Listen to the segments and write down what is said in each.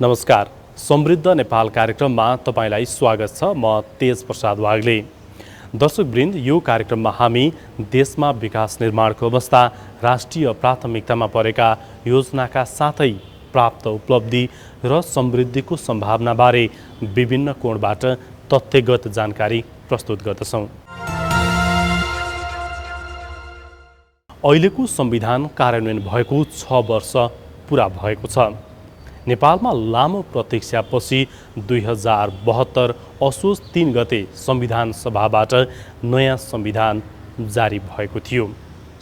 नमस्कार, समृद्ध नेपाल कार्यक्रममा तपाईलाई स्वागत छ। म तेज प्रसाद वाग्ले। दर्शकवृन्द, यो कार्यक्रममा हामी देशमा विकास निर्माणको अवस्था, राष्ट्रिय प्राथमिकतामा परेका योजनाका साथै प्राप्त उपलब्धि र समृद्धिको सम्भावनाबारे विभिन्न कोणबाट तथ्यगत जानकारी प्रस्तुत गर्दछौँ। अहिलेको संविधान कार्यान्वयन भएको 6 वर्ष पुरा भएको छ। नेपालमा लामो प्रतीक्षापछि 2072 असोज 3 गते संविधान सभाबाट नयाँ संविधान जारी भएको थियो।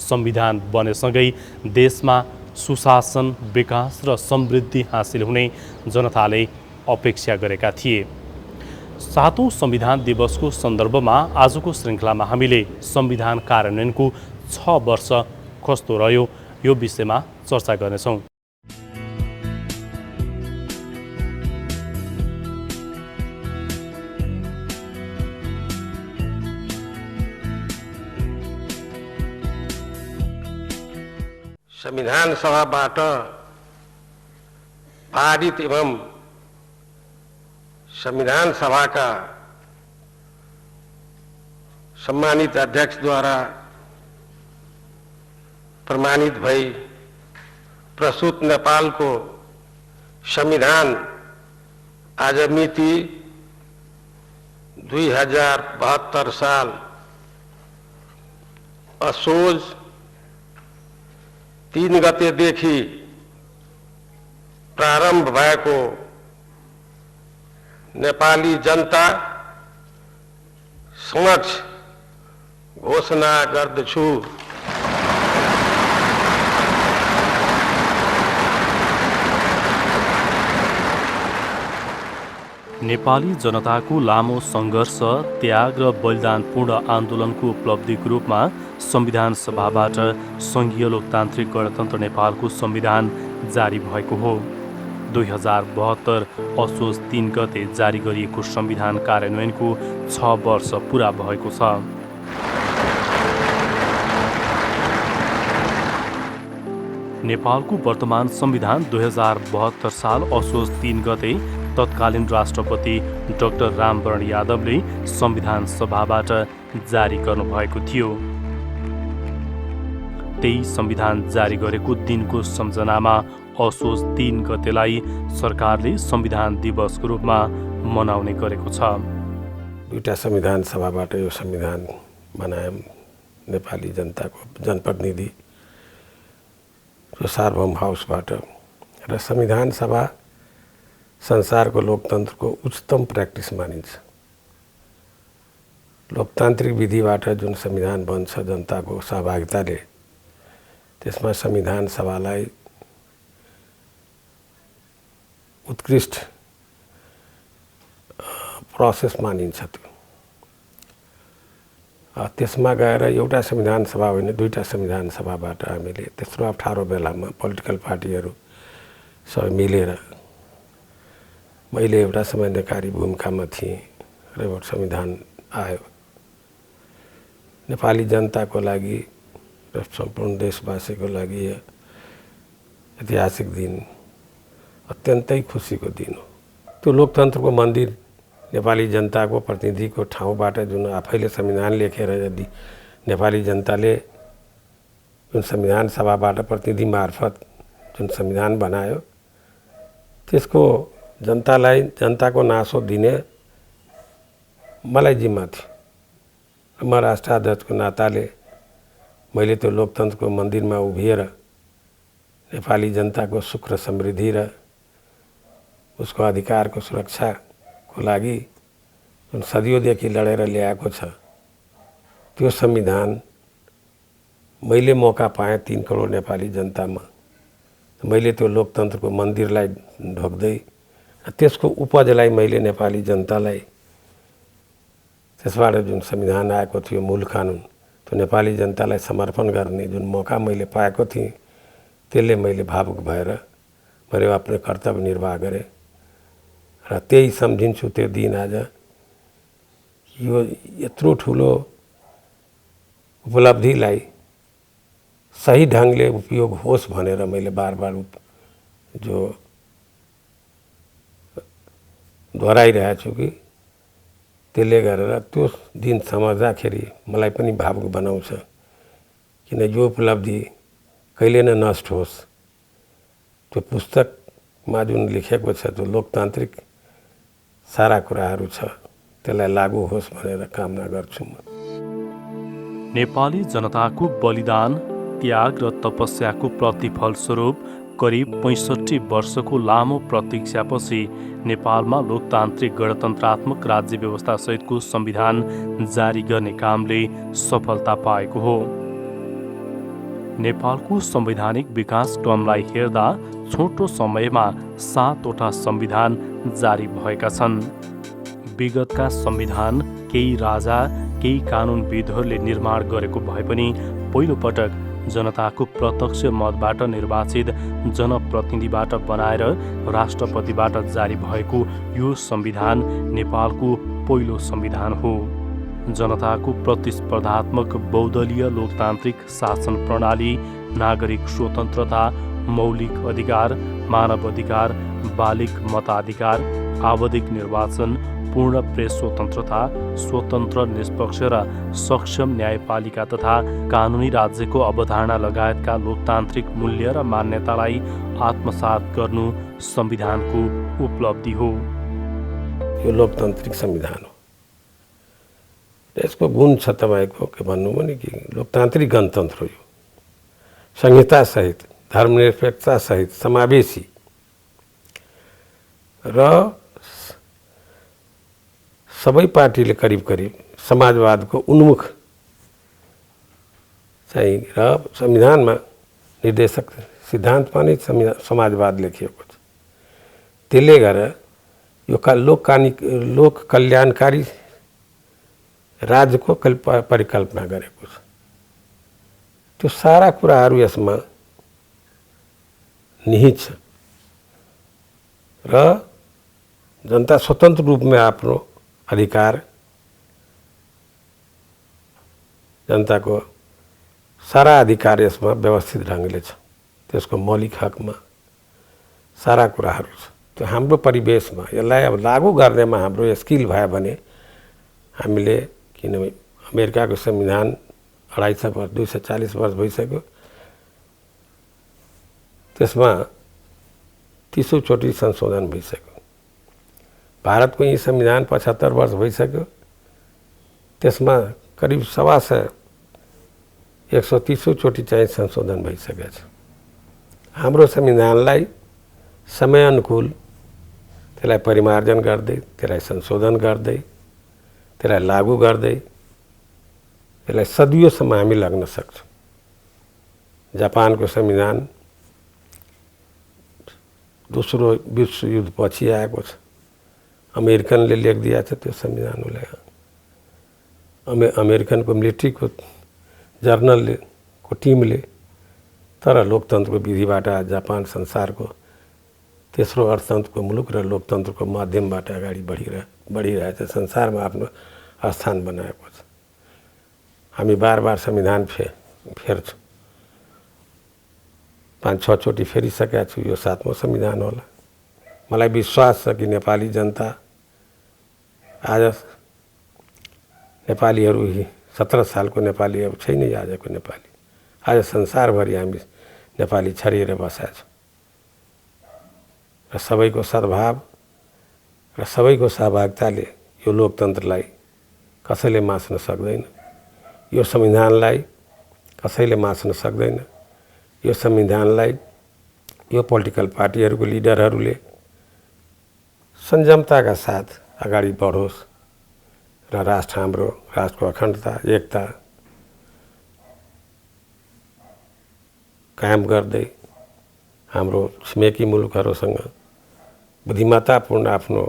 संविधान बनेसँगै देशमा सुशासन, विकास र समृद्धि हासिल हुने जनताले अपेक्षा गरेका थिए। 7औं संविधान दिवसको सन्दर्भमा आजको श्रृङ्खलामा हामीले संविधान कार्यान्वयनको 6 वर्ष कस्तो रह्यो यो विषयमा चर्चा गर्नेछौँ। संविधान सभाबाट पारित एवं संविधान सभाका सम्मानित अध्यक्षद्वारा प्रमाणित भई प्रस्तुत नेपालको संविधान आज मिति 2072 साल असोज 3 गतेदेखि प्रारम्भ भएको नेपाली जनता समक्ष घोषणा गर्दछु। नेपाली जनताको लामो सङ्घर्ष, त्याग र बलिदानपूर्ण आन्दोलनको उपलब्धिको रूपमा संविधान सभाबाट सङ्घीय लोकतान्त्रिक गणतन्त्र नेपालको संविधान जारी भएको हो। 2072 असोज 3 गते जारी गरिएको संविधान कार्यान्वयनको 6 वर्ष पुरा भएको छ। नेपालको वर्तमान संविधान 2072 साल असोज 3 गते तत्कालीन राष्ट्रपति डाक्टर रामवरण यादवले संविधान सभाबाट जारी गर्नुभएको थियो। त्यही संविधान जारी गरेको दिनको सम्झनामा असोज 3 गतेलाई सरकारले संविधान दिवसको रूपमा मनाउने गरेको छ। दुईटा संविधान सभाबाट यो संविधान बनायौं। नेपाली जनताको जनप्रतिनिधि र सार्वभौम हाउसबाट र संविधान सभा संसारको लोकतन्त्रको उच्चतम प्र्याक्टिस मानिन्छ। लोकतान्त्रिक विधिबाट जुन संविधान बन्छ जनताको सहभागिताले, त्यसमा संविधान सभालाई उत्कृष्ट प्रोसेस मानिन्छ। त्यसमा गएर एउटा संविधान सभा होइन, दुईटा संविधान सभाबाट हामीले त्यत्रो अप्ठ्यारो बेलामा पोलिटिकल पार्टीहरू सबै मिलेर, मैले एउटा समन्वयकारी भूमिकामा थिएँ र एउटा संविधान आयो। नेपाली जनताको लागि र सम्पूर्ण देशवासीको लागि ऐतिहासिक दिन, अत्यन्तै खुसीको दिन हो। त्यो लोकतन्त्रको मन्दिर नेपाली जनताको प्रतिनिधिको ठाउँबाट जुन आफैले संविधान लेखेर यदि नेपाली जनताले जुन संविधान सभाबाट प्रतिनिधि मार्फत जुन संविधान बनायो, त्यसको जनतालाई जनताको नासो दिने मलाई जिम्मा थियो। म राष्ट्राध्यक्षको नाताले मैले त्यो लोकतन्त्रको मन्दिरमा उभिएर नेपाली जनताको सुख र समृद्धि र उसको अधिकारको सुरक्षाको लागि जुन सदियोंदेखि लडेर ल्याएको छ, त्यो संविधान मैले मौका पाएँ 3 करोड नेपाली जनतामा। मैले त्यो लोकतन्त्रको मन्दिरलाई ढोक्दै त्यसको उपजलाई मैले नेपाली जनतालाई, त्यसबाट जुन संविधान आएको थियो मूल कानुन, त्यो नेपाली जनतालाई समर्पण गर्ने जुन मौका मैले पाएको थिएँ, त्यसले मैले भावुक भएर मैले आफ्नो कर्तव्य निर्वाह गरेँ र त्यही सम्झिन्छु त्यो दिन। आज यो यत्रो ठुलो उपलब्धिलाई सही ढंगले उपयोग होस् भनेर मैले बार बार जो दोहोऱ्याइरहेको छु कि त्यसले गरेर त्यो दिन सम्झँदाखेरि मलाई पनि भावुक बनाउँछ। किन यो उपलब्धि कहिले न नष्ट होस्। त्यो पुस्तकमा जुन लेखेको छ त्यो लोकतान्त्रिक सारा कुराहरू छ त्यसलाई लागू होस् भनेर कामना गर्छु म। नेपाली जनताको बलिदान, त्याग र तपस्याको प्रतिफल स्वरूप करिब 65 वर्षको लामो प्रतीक्षापछि नेपालमा लोकतान्त्रिक गणतन्त्रात्मक राज्य व्यवस्था सहितको संविधान जारी गर्ने कामले सफलता पाएको हो। नेपालको संवैधानिक विकास क्रमलाई हेर्दा छोटो समयमा 7वटा संविधान जारी भएका छन्। विगतका संविधान केही राजा, केही कानुनविदहरूले निर्माण गरेको भए पनि पहिलो पटक जनताको प्रत्यक्ष मतबाट निर्वाचित जनप्रतिनिधिबाट बनाएर राष्ट्रपतिबाट जारी भएको यो संविधान नेपालको पहिलो संविधान हो। जनताको प्रतिस्पर्धात्मक बहुदलीय लोकतान्त्रिक शासन प्रणाली, नागरिक स्वतन्त्रता, मौलिक अधिकार, मानव अधिकार, बालिक मताधिकार, आवधिक निर्वाचन, पूर्ण प्रेस स्वतन्त्रता, स्वतन्त्र निष्पक्ष र सक्षम न्यायपालिका तथा कानुनी राज्यको अवधारणा लगायतका लोकतान्त्रिक मूल्य र मान्यतालाई आत्मसात गर्नु संविधानको उपलब्धि हो। यो लोकतान्त्रिक संविधान हो। यसको गुण छ तपाईँको के भन्नु भने कि लोकतान्त्रिक गणतन्त्र हो। यो संहिता सहित, धर्मनिरपेक्षता सहित, समावेशी र सबै पार्टीले करिब करिब समाजवादको उन्मुख चाहिँ र संविधानमा निर्देशक सिद्धान्तमा नै समाजवाद लेखिएको छ। त्यसले गर्दा यो लोक कल्याणकारी राज्यको परिकल्पना गरेको छ। त्यो सारा कुराहरू यसमा निहित छ र जनता स्वतन्त्र रूपमा आफ्नो अधिकार, जनताको सारा अधिकार यसमा व्यवस्थित ढङ्गले छ। त्यसको मौलिक हकमा सारा कुराहरू छ। त्यो हाम्रो परिवेशमा यसलाई अब लागू गर्नेमा हाम्रो स्किल भयो भने हामीले, किनभने अमेरिकाको संविधान 250 वर्ष 240 वर्ष भइसक्यो, त्यसमा 30औं चोटि संशोधन भइसक्यो। भारतको यही संविधान 75 वर्ष भइसक्यो, त्यसमा करिब 130औं चोटि चाहिँ संशोधन भइसकेको छ। हाम्रो संविधानलाई समयानुकूल त्यसलाई परिमार्जन गर्दै, त्यसलाई संशोधन गर्दै, त्यसलाई लागू गर्दै, त्यसलाई सदियोंसम्म हामी लग्न सक्छौँ। जापानको संविधान दोस्रो विश्वयुद्ध पछि आएको छ। अमेरिकनले लेखिदिएको छ त्यो संविधान उसलाई। अमेरिकनको मिलिट्रीको जर्नलले को टिमले, तर लोकतन्त्रको विधिबाट जापान संसारको तेस्रो अर्थतन्त्रको मुलुक र लोकतन्त्रको माध्यमबाट अगाडि बढिरहेछ, संसारमा आफ्नो स्थान बनाएको छ। हामी बार बार संविधान फेर्छौँ। 5-6 चोटि फेरिसकेका छु। यो 7औं संविधान होला। मलाई विश्वास छ कि नेपाली जनता आज नेपालीहरू 17 सालको नेपाली अब छैन आजको नेपाली। आज संसारभरि हामी नेपाली छरिएर बसेका छौँ र सबैको सद्भाव र सबैको सहभागिताले यो लोकतन्त्रलाई कसैले मास्न सक्दैन। यो संविधानलाई कसैले मास्न सक्दैन। यो संविधानलाई यो पोलिटिकल पार्टीहरूको लिडरहरूले संयमताका साथ अगाडि बढोस् र हाम्रो राष्ट्रको अखण्डता, एकता कायम गर्दै हाम्रो छिमेकी मुलुकहरूसँग बुद्धिमत्तापूर्ण आफ्नो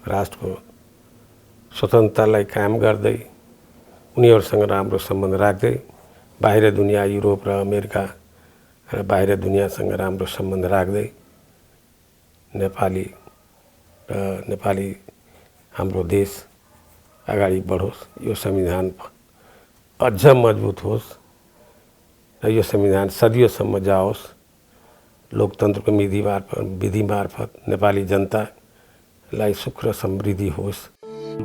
राष्ट्रको स्वतन्त्रतालाई कायम गर्दै, उनीहरूसँग राम्रो सम्बन्ध राख्दै, बाहिर दुनिया, युरोप र अमेरिका र बाहिर दुनियासँग राम्रो सम्बन्ध राख्दै नेपाली हाम्रो देश अगाडि बढोस्। यो संविधान अझ मजबुत होस् र यो संविधान सदियोंसम्म जाओस्। लोकतन्त्रको विधि मार्फत नेपाली जनता लाई सुख र समृद्धि होस्।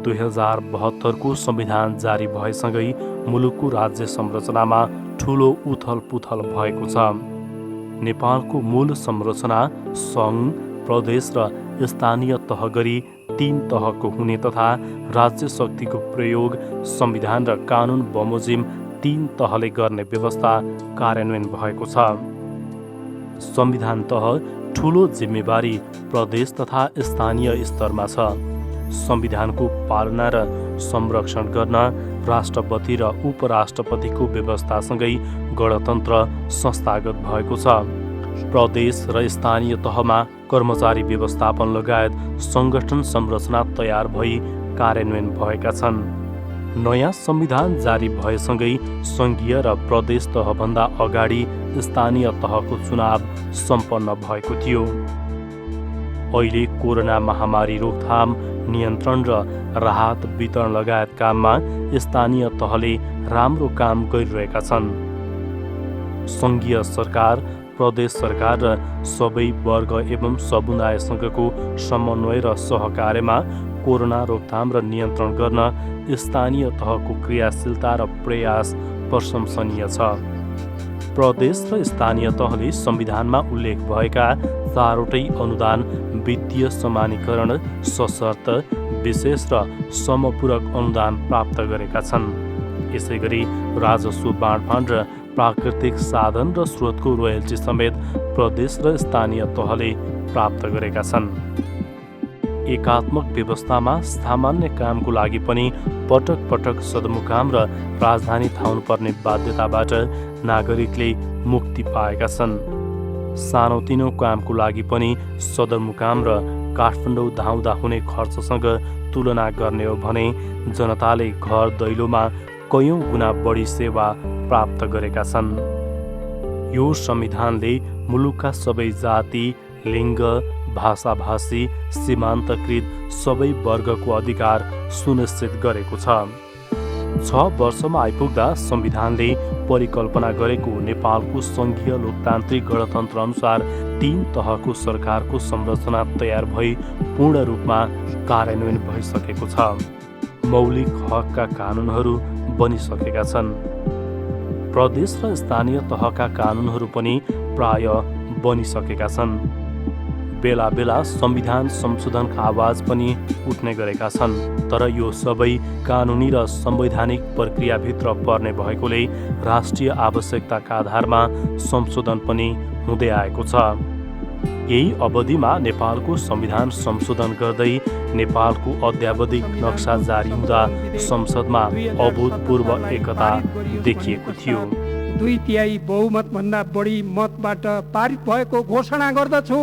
2072 संविधान जारी भएसँगै मुलुकको राज्य संरचनामा ठूलो उथल पुथल भएको छ। नेपालको मूल संरचना सङ्घ, प्रदेश र स्थानीय तह गरी 3 तहको हुने तथा राज्य शक्तिको प्रयोग संविधान र कानुन बमोजिम 3 तहले गर्ने व्यवस्था कार्यान्वयन भएको छ। संविधान तह ठूलो जिम्मेवारी प्रदेश तथा स्थानीय स्तरमा छ। संविधानको पालना र संरक्षण गर्न राष्ट्रपति र उपराष्ट्रपतिको व्यवस्थासँगै गणतन्त्र संस्थागत भएको छ। प्रदेश र स्थानीय तहमा कर्मचारी व्यवस्थापन लगायत संगठन संरचना तयार भई कार्यान्वयन भएका छन्। नयाँ संविधान जारी भएसँगै सङ्घीय र प्रदेश तहभन्दा अगाडि स्थानीय तहको चुनाव सम्पन्न भएको थियो। अहिले कोरोना महामारी रोकथाम, नियन्त्रण र राहत वितरण लगायत काममा स्थानीय तहले राम्रो काम गरिरहेका छन्। सङ्घीय सरकार, प्रदेश सरकार र सबै वर्ग एवं समुदायसँगको समन्वय र सहकार्यमा कोरोना रोकथाम र नियन्त्रण गर्न स्थानीय तहको क्रियाशीलता र प्रयास प्रशंसनीय छ। प्रदेश र स्थानीय तहले संविधानमा उल्लेख भएका 4वटै अनुदान वित्तीय समानीकरण, सशर्त, विशेष र समपूरक अनुदान प्राप्त गरेका छन्। यसैगरी राजस्व बाँडफाँड र प्राकृतिक साधन र स्रोतको रोयल्टी समेत प्रदेश र स्थानीय तहले प्राप्त गरेका छन्। एकात्मक व्यवस्थामा सामान्य कामको लागि पनि पटक पटक सदरमुकाम र राजधानी धाउनुपर्ने बाध्यताबाट नागरिकले मुक्ति पाएका छन्। सानोतिनो कामको लागि पनि सदरमुकाम र काठमाडौँ धाउँदा हुने खर्चसँग तुलना गर्ने हो भने जनताले घर दैलोमा कयौं गुणा बढी सेवा प्राप्त गरेका छन्। यो संविधानले मुलुकका सबै जाति, लिङ्ग, भाषाभाषी, सीमान्तकृत सबै वर्गको अधिकार सुनिश्चित गरेको छ। 6 वर्षमा आइपुग्दा संविधानले परिकल्पना गरेको नेपालको सङ्घीय लोकतान्त्रिक गणतन्त्र अनुसार 3 तहको सरकारको संरचना तयार भई पूर्ण रूपमा कार्यान्वयन भइसकेको छ। मौलिक हकका कानुनहरू बनिसकेका छन्। प्रदेश र स्थानीय तहका कानुनहरू पनि प्राय बनिसकेका छन्। बेला बेला संविधान संशोधनका आवाज पनि उठ्ने गरेका छन्, तर यो सबै कानुनी र संवैधानिक प्रक्रियाभित्र पर्ने भएकोले राष्ट्रिय आवश्यकताका आधारमा संशोधन पनि हुँदै आएको छ। यही अवधिमा नेपालको संविधान संशोधन गर्दै नेपालको अद्यावधिक नक्सा जारी हुँदा संसदमा अभूतपूर्व एकता देखिएको थियो। 2/3 बहुमतभन्दा बढी मतबाट पारित भएको घोषणा गर्दछु।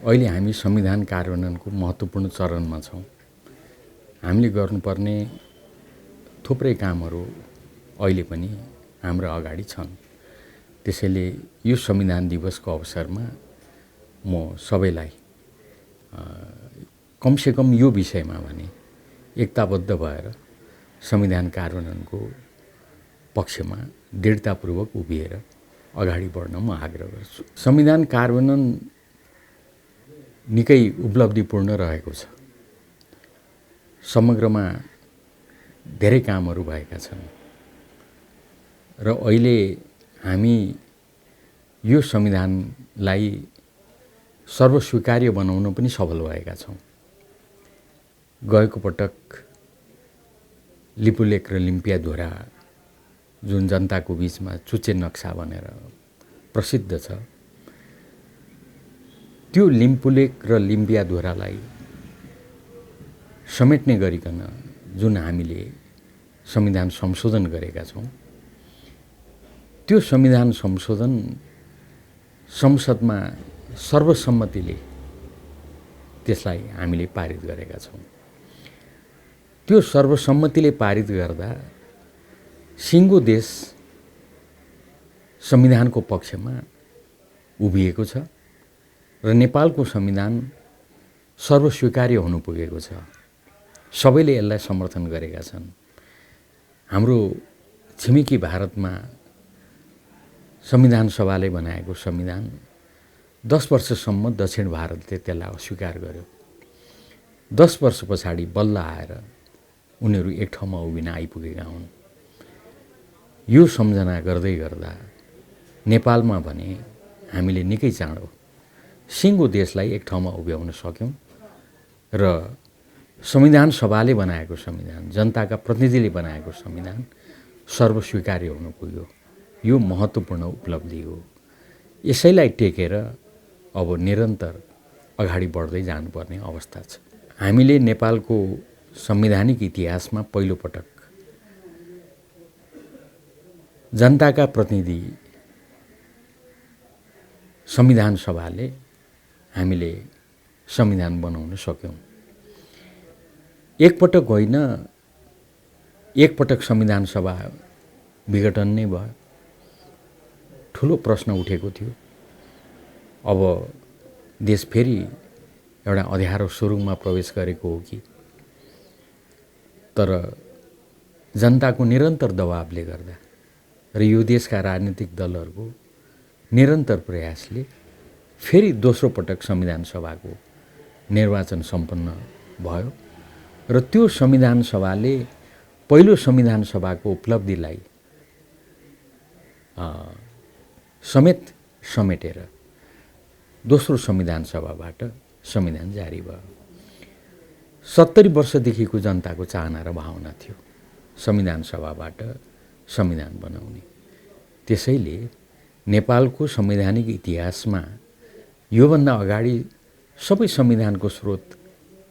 अहिले हामी संविधान कार्यान्वयनको महत्त्वपूर्ण चरणमा छौँ। हामीले गर्नुपर्ने थुप्रै कामहरू अहिले पनि हाम्रो अगाडि छन्। त्यसैले यो संविधान दिवसको अवसरमा म सबैलाई कमसेकम यो विषयमा भने एकताबद्ध भएर संविधान कार्यान्वयनको पक्षमा दृढतापूर्वक उभिएर अगाडि बढ्न म आग्रह गर्छु। संविधान कार्यान्वयन निकै उपलब्धिपूर्ण रहेको छ। समग्रमा धेरै कामहरू भएका छन् र अहिले हामी यो संविधानलाई सर्वस्वीकार्य बनाउन पनि सफल भएका छौँ। गएको पटक लिपुलेख र लिम्पियाधुरा जुन जनताको बिचमा चुच्चे नक्सा भनेर प्रसिद्ध छ, त्यो लिम्पुलेख र लिम्पियाधुरालाई समेट्ने गरिकन जुन हामीले संविधान संशोधन गरेका छौँ, त्यो संविधान संशोधन संसदमा सर्वसम्मतिले त्यसलाई हामीले पारित गरेका छौँ। त्यो सर्वसम्मतिले पारित गर्दा सिङ्गो देश संविधानको पक्षमा उभिएको छ र नेपालको संविधान सर्वस्वीकार्य हुनु पुगेको छ। सबैले यसलाई समर्थन गरेका छन्। हाम्रो छिमेकी भारतमा संविधान सभाले बनाएको संविधान 10 वर्षसम्म दक्षिण भारतले त्यसलाई अस्वीकार गर्यो। 10 वर्ष पछाडि बल्ल आएर उनीहरू एक ठाउँमा उभिन आइपुगेका हुन्। यो सम्झना गर्दै गर्दा नेपालमा भने हामीले निकै चाँडो सिङ्गो देशलाई एक ठाउँमा उभ्याउन सक्यौँ र संविधान सभाले बनाएको संविधान, जनताका प्रतिनिधिले बनाएको संविधान सर्वस्वीकार्य हुन पुग्यो। यो महत्त्वपूर्ण उपलब्धि हो। यसैलाई टेकेर अब निरन्तर अगाडि बढ्दै जानुपर्ने अवस्था छ। हामीले नेपालको संवैधानिक इतिहासमा पहिलोपटक जनताका प्रतिनिधि संविधान सभाले हामीले संविधान बनाउन सक्यौँ। एकपटक होइन, एकपटक संविधान सभा विघटन नै भयो। ठुलो प्रश्न उठेको थियो, अब देश फेरि एउटा अँध्यारो सुरुङमा प्रवेश गरेको हो कि। तर जनताको निरन्तर दबावले गर्दा र यो देशका राजनीतिक दलहरूको निरन्तर प्रयासले फेरि दोस्रो पटक संविधान सभाको निर्वाचन सम्पन्न भयो र त्यो संविधान सभाले पहिलो संविधान सभाको उपलब्धिलाई समेटेर दोस्रो संविधान सभाबाट संविधान जारी भयो। 70 वर्षदेखिको जनताको चाहना र भावना थियो संविधान सभाबाट संविधान बनाउने। त्यसैले नेपालको संवैधानिक इतिहासमा योभन्दा अगाडि सबै संविधानको स्रोत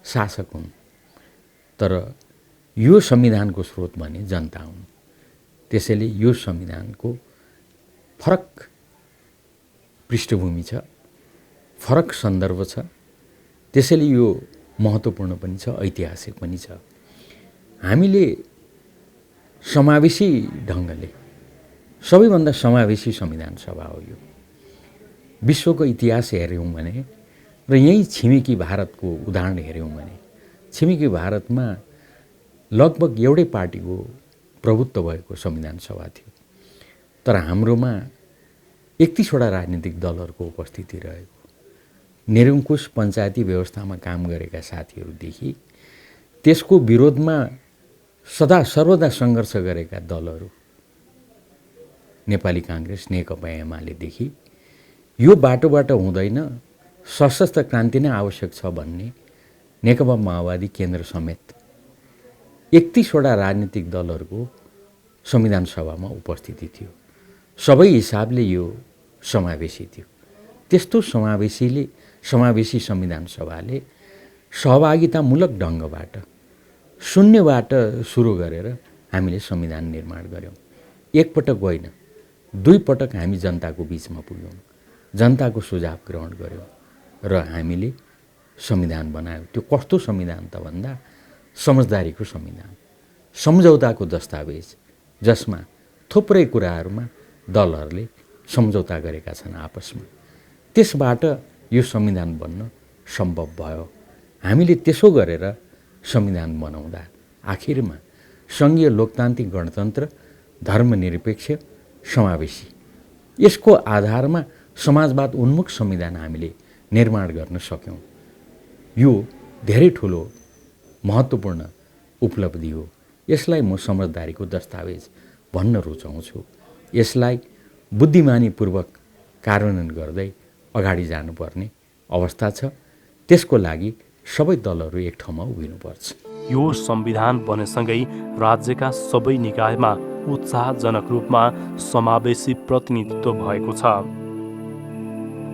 शासक हुन्, तर यो संविधानको स्रोत भने जनता हुन्। त्यसैले यो संविधानको फरक पृष्ठभूमि छ, फरक सन्दर्भ छ। त्यसैले यो महत्त्वपूर्ण पनि छ, ऐतिहासिक पनि छ। हामीले समावेशी ढङ्गले सबैभन्दा समावेशी संविधान सभा हो यो। विश्वको इतिहास हेऱ्यौँ भने र यहीँ छिमेकी भारतको उदाहरण हेऱ्यौँ भने छिमेकी भारतमा लगभग एउटै पार्टीको प्रभुत्व भएको संविधान सभा थियो, तर हाम्रोमा 31वटा राजनीतिक दलहरूको उपस्थिति रहेको। निरङ्कुश पञ्चायती व्यवस्थामा काम गरेका साथीहरूदेखि त्यसको विरोधमा सदा सर्वदा सङ्घर्ष गरेका दलहरू नेपाली काङ्ग्रेस, नेकपा एमालेदेखि यो बाटोबाट हुँदैन, सशस्त्र क्रान्ति नै आवश्यक छ भन्ने नेकपा माओवादी केन्द्र समेत 31वटा राजनीतिक दलहरूको संविधान सभामा उपस्थिति थियो। सबै हिसाबले यो समावेशी थियो। त्यस्तो समावेशी संविधान सभाले सहभागितामूलक ढङ्गबाट शून्यबाट सुरु गरेर हामीले संविधान निर्माण गऱ्यौँ। एकपटक होइन, 2 पटक हामी जनताको बिचमा पुग्यौँ, जनताको सुझाव ग्रहण गऱ्यौँ र हामीले संविधान बनायौँ। त्यो कस्तो संविधान त भन्दा समझदारीको संविधान, सम्झौताको दस्तावेज, जसमा थुप्रै कुराहरूमा दलहरूले सम्झौता गरेका छन् आपसमा। त्यसबाट यो संविधान बन्न सम्भव भयो। हामीले त्यसो गरेर संविधान बनाउँदा आखिरमा सङ्घीय लोकतान्त्रिक गणतन्त्र, धर्मनिरपेक्ष, समावेशी, यसको आधारमा समाजवाद उन्मुख संविधान हामीले निर्माण गर्न सक्यौँ। यो धेरै ठुलो महत्त्वपूर्ण उपलब्धि हो। यसलाई म समझदारीको दस्तावेज भन्न रुचाउँछु। यसलाई बुद्धिमानीपूर्वक कार्यान्वयन गर्दै अगाडि जानुपर्ने अवस्था छ। त्यसको लागि सबै दलहरू एक ठाउँमा उभिनुपर्छ। यो संविधान बनेसँगै राज्यका सबै निकायमा उत्साहजनक रूपमा समावेशी प्रतिनिधित्व भएको छ।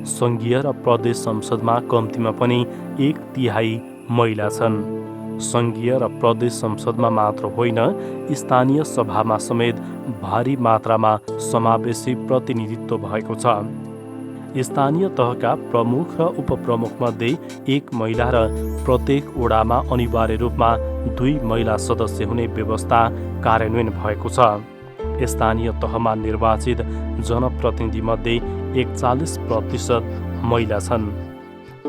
सङ्घीय र प्रदेश संसदमा कम्तीमा पनि 1/3 महिला छन्। सङ्घीय र प्रदेश संसदमा मात्र होइन, स्थानीय सभामा समेत भारी मात्रामा समावेशी प्रतिनिधित्व भएको छ। स्थानीय तहका प्रमुख र उपप्रमुखमध्ये 1 महिला र प्रत्येक ओडामा अनिवार्य रूपमा 2 महिला सदस्य हुने व्यवस्था कार्यान्वयन भएको छ। स्थानीय तहमा निर्वाचित जनप्रतिनिधिमध्ये 41% महिला छन्।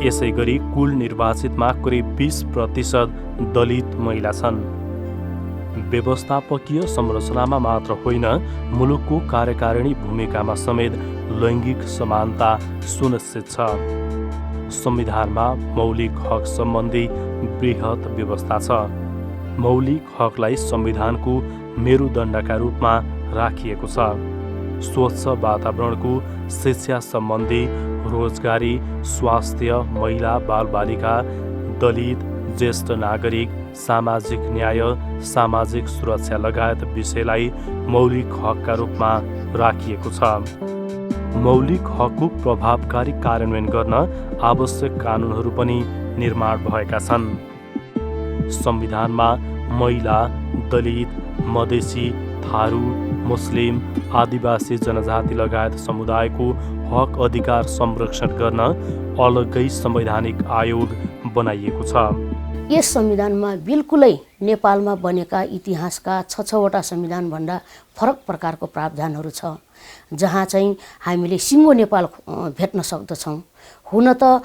यसै गरी कुल निर्वाचितमा करिब 20% दलित महिला छन्। व्यवस्थापकीय संरचनामा मात्र होइन, मुलुकको कार्यकारिणी भूमिकामा समेत लैङ्गिक समानता सुनिश्चित छ। संविधानमा मौलिक हक सम्बन्धी बृहत व्यवस्था छ। मौलिक हकलाई संविधानको मेरुदण्डका रूपमा राखिएको छ। स्वच्छ वातावरणको शिक्षा सम्बन्धी, रोजगारी, स्वास्थ्य, महिला बालबालिका, दलित, ज्येष्ठ नागरिक, सामाजिक न्याय, सामाजिक सुरक्षा लगायत विषयलाई मौलिक हकका रूपमा राखिएको छ। मौलिक हकको प्रभावकारी कार्यान्वयन गर्न आवश्यक कानुनहरू पनि निर्माण भएका छन्। संविधानमा महिला, दलित, मधेसी, थारू, मुस्लिम, आदिवासी जनजाति लगायत समुदायको हक अधिकार संरक्षण गर्न अलग्गै संवैधानिक आयोग बनाइएको छ। यस संविधानमा बिल्कुलै नेपालमा बनेका इतिहासका 6-6वटा संविधानभन्दा फरक प्रकारको प्रावधानहरू छ, जहाँ चाहिँ हामीले सिङ्गो नेपाल भेट्न सक्दछौँ। हुन त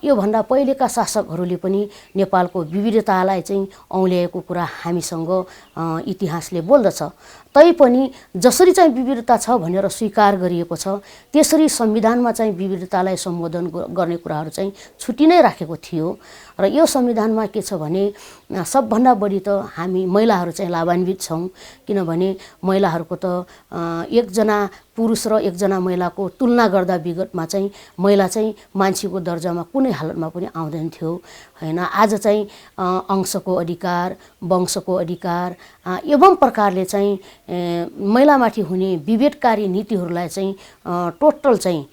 योभन्दा पहिलेका शासकहरूले पनि नेपालको विविधतालाई चाहिँ औँल्याएको कुरा हामीसँग इतिहासले बोल्दछ। तैपनि जसरी चाहिँ विविधता छ भनेर स्वीकार गरिएको छ, त्यसरी संविधानमा चाहिँ विविधतालाई सम्बोधन गर्ने कुराहरू चाहिँ छुट्टी नै राखेको थियो। र यो संविधानमा के छ भने सबभन्दा बढी त हामी महिलाहरू चाहिँ लाभान्वित छौँ, किनभने महिलाहरूको त एकजना पुरुष र एकजना महिलाको तुलना गर्दा विगतमा चाहिँ महिला चाहिँ मान्छेको दर्जामा कुनै हालतमा पनि आउँदैन थियो हैन। आज चाहिँ अंशको अधिकार, वंशको अधिकार एवं प्रकारले चाहिँ महिलामाथि हुने विभेदकारी नीतिहरूलाई चाहिँ टोटल चाहिँ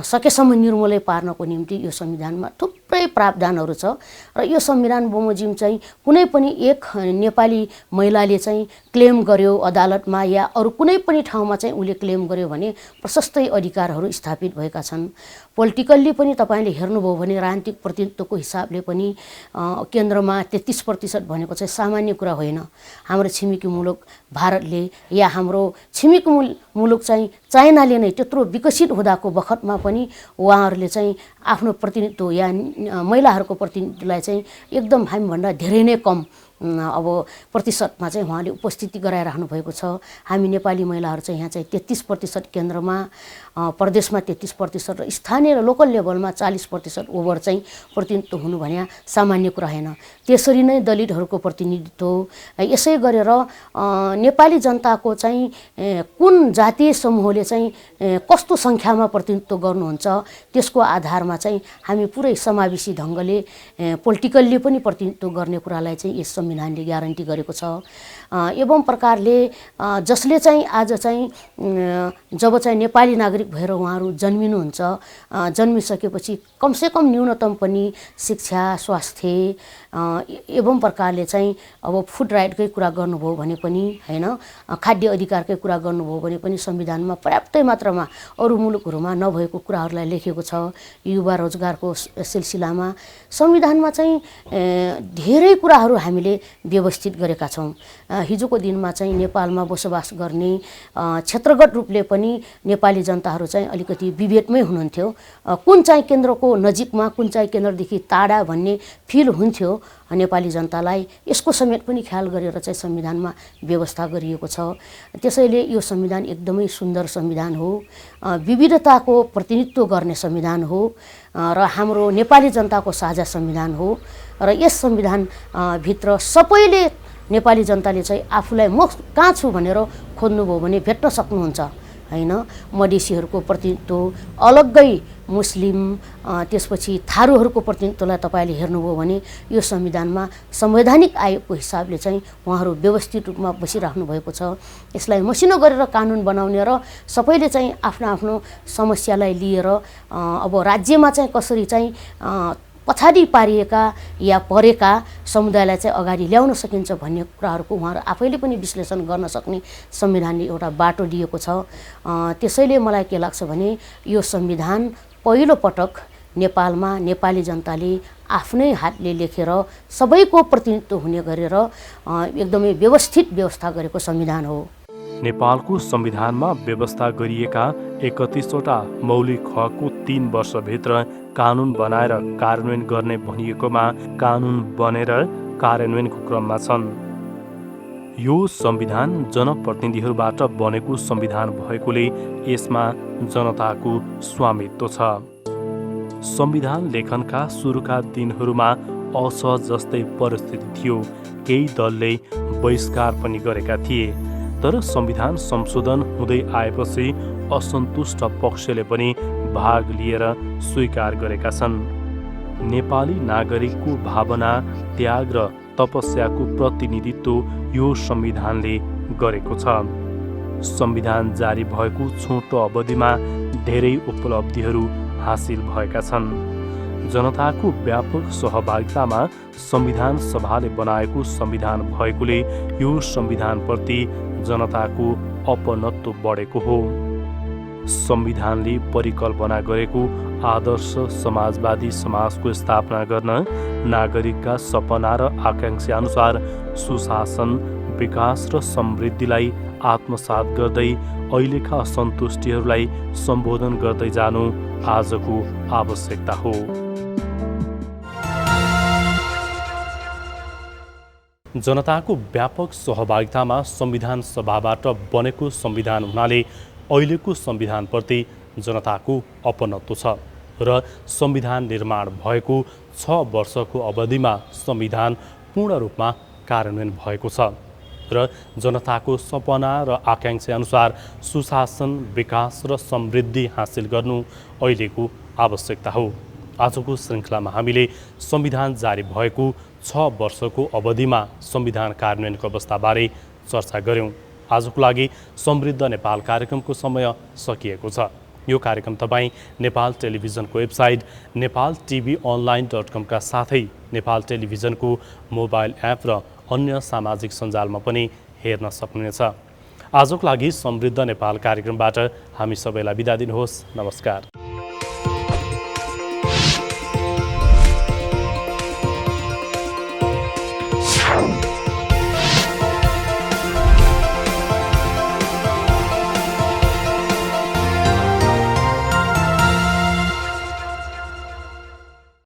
सकेसम्म निर्मूलै पार्नको निम्ति यो संविधानमा थुप्रै प्रावधानहरू छ। र यो संविधान बमोजिम चाहिँ कुनै पनि एक नेपाली महिलाले चाहिँ क्लेम गर्यो अदालतमा या अरू कुनै पनि ठाउँमा चाहिँ उसले क्लेम गर्यो भने प्रशस्तै अधिकारहरू स्थापित भएका छन्। पोलिटिकल्ली पनि तपाईँले हेर्नुभयो भने राजनीतिक प्रतिनिधित्वको हिसाबले पनि केन्द्रमा 33% भनेको चाहिँ सामान्य कुरा होइन। हाम्रो छिमेकी मुलुक भारतले या हाम्रो छिमेकी मुलुक चाहिँ चाइनाले नै त्यत्रो विकसित हुँदाको बखतमा पनि उहाँहरूले चाहिँ आफ्नो प्रतिनिधित्व या महिलाहरूको प्रतिनिधित्वलाई चाहिँ एकदम हामीभन्दा धेरै नै कम अब प्रतिशतमा चाहिँ उहाँले उपस्थिति गराइराख्नु भएको छ। हामी नेपाली महिलाहरू चाहिँ यहाँ चाहिँ 33% केन्द्रमा, प्रदेशमा 33% र स्थानीय र लोकल लेभलमा 40% ओभर चाहिँ प्रतिनिधित्व हुनु भने सामान्य कुरा होइन। त्यसरी नै दलितहरूको प्रतिनिधित्व, यसै गरेर नेपाली जनताको चाहिँ कुन जातीय समूहले चाहिँ कस्तो सङ्ख्यामा प्रतिनिधित्व गर्नुहुन्छ त्यसको आधारमा चाहिँ हामी पुरै समावेशी ढङ्गले पोलिटिकल्ली पनि प्रतिनिधित्व गर्ने कुरालाई चाहिँ यस संविधानले ग्यारेन्टी गरेको छ। एवं प्रकारले जसले चाहिँ आज चाहिँ जब चाहिँ नेपाली नागरिक भएर उहाँहरू जन्मिनुहुन्छ, जन्मिसकेपछि कमसेकम न्यूनतम पनि शिक्षा, स्वास्थ्य एवं प्रकारले चाहिँ अब फुड राइटकै कुरा गर्नुभयो भने पनि हैन, खाद्य अधिकारकै कुरा गर्नुभयो भने पनि संविधानमा पर्याप्तै मात्रामा अरू मुलुकहरूमा नभएको कुराहरूलाई लेखेको छ। युवा रोजगारको सिलसिलामा संविधानमा चाहिँ धेरै कुराहरू हामीले व्यवस्थित गरेका छौँ। हिजोको दिनमा चाहिँ नेपालमा बसोबास गर्ने क्षेत्रगत रूपले पनि नेपाली जनताहरू चाहिँ अलिकति विभेदमै हुनुहुन्थ्यो। कुन चाहिँ केन्द्रको नजिकमा, कुन चाहिँ केन्द्रदेखि टाढा भन्ने फिल हुन्थ्यो नेपाली जनतालाई। यसको समेत पनि ख्याल गरेर चाहिँ संविधानमा व्यवस्था गरिएको छ। त्यसैले यो संविधान एकदमै सुन्दर संविधान हो, विविधताको प्रतिनिधित्व गर्ने संविधान हो र हाम्रो नेपाली जनताको साझा संविधान हो। र यस संविधान भित्र सबैले नेपाली जनताले चाहिँ आफूलाई म कहाँ छु भनेर खोज्नुभयो भने भेट्न सक्नुहुन्छ हैन। मधेसीहरूको प्रतिनिधित्व अलग्गै, मुस्लिम, त्यसपछि थारूहरूको प्रतिनिधित्वलाई तपाईँले हेर्नुभयो भने यो संविधानमा संवैधानिक आयोगको हिसाबले चाहिँ उहाँहरू व्यवस्थित रूपमा बसिराख्नु भएको छ। यसलाई मसिनो गरेर कानुन बनाउने र सबैले चाहिँ आफ्नो आफ्नो समस्यालाई लिएर अब राज्यमा चाहिँ कसरी चाहिँ पछाडि पारिएका या परेका समुदायलाई चाहिँ अगाडि ल्याउन सकिन्छ भन्ने कुराहरूको उहाँहरू आफैले पनि विश्लेषण गर्न सक्ने संविधानले एउटा बाटो दिएको छ। त्यसैले मलाई के लाग्छ भने यो संविधान पहिलो पटक नेपालमा नेपाली जनताले आफ्नै हातले लेखेर सबैको प्रतिनिधित्व हुने गरेर एकदमै व्यवस्थित व्यवस्था गरेको संविधान हो। नेपालको संविधानमा व्यवस्था गरिएका 31वटा मौलिक हकको 3 वर्षभित्र कानुन बनाएर कार्यान्वयन गर्ने भनिएकोमा कानुन बनेर कार्यान्वयनको क्रममा छन्। यो संविधान जनप्रतिनिधिहरूबाट बनेको संविधान भएकोले यसमा जनताको स्वामित्व छ। संविधान लेखनका सुरुका दिनहरूमा असहज जस्तै परिस्थिति थियो। केही दलले बहिष्कार पनि गरेका थिए। तर संविधान संशोधन हुँदै आएपछि असन्तुष्ट पक्षले पनि भाग लिएर स्वीकार गरेका छन्। नेपाली नागरिकको भावना, त्याग र तपस्याको प्रतिनिधित्व यो संविधानले गरेको छ। संविधान जारी भएको छोटो अवधिमा धेरै उपलब्धिहरू हासिल भएका छन्। जनताको व्यापक सहभागितामा संविधान सभाले बनाएको संविधान भएकोले यो संविधानप्रति जनताको अपनत्व बढेको हो। संविधानले परिकल्पना गरेको आदर्श समाजवादी समाजको स्थापना गर्न, नागरिकका सपना र आकांक्षा अनुसार सुशासन, विकास र समृद्धिलाई आत्मसात गर्दै अहिलेका असन्तुष्टिहरूलाई सम्बोधन गर्दै जानु आजको आवश्यकता हो। जनताको व्यापक सहभागितामा संविधान सभाबाट बनेको संविधान हुनाले अहिलेको संविधानप्रति जनताको अपनत्व छ र संविधान निर्माण भएको 6 वर्षको अवधिमा संविधान पूर्ण रूपमा कार्यान्वयन भएको छ र जनताको सपना र आकांक्षा अनुसार सुशासन, विकास र समृद्धि हासिल गर्नु अहिलेको आवश्यकता हो। आजको श्रृङ्खलामा हामीले संविधान जारी भएको 6 वर्षको अवधिमा संविधान कार्यान्वयनको अवस्थाबारे चर्चा गऱ्यौँ। आजको लागि समृद्ध नेपाल कार्यक्रमको समय सकिएको छ। यो कार्यक्रम तपाईँ नेपाल टेलिभिजनको वेबसाइट nepaltvonline.com का साथै नेपाल टेलिभिजनको मोबाइल एप र अन्य सामाजिक सञ्जालमा पनि हेर्न सक्नुहुनेछ। आजको लागि समृद्ध नेपाल कार्यक्रमबाट हामी सबैलाई बिदा दिनुहोस्। नमस्कार।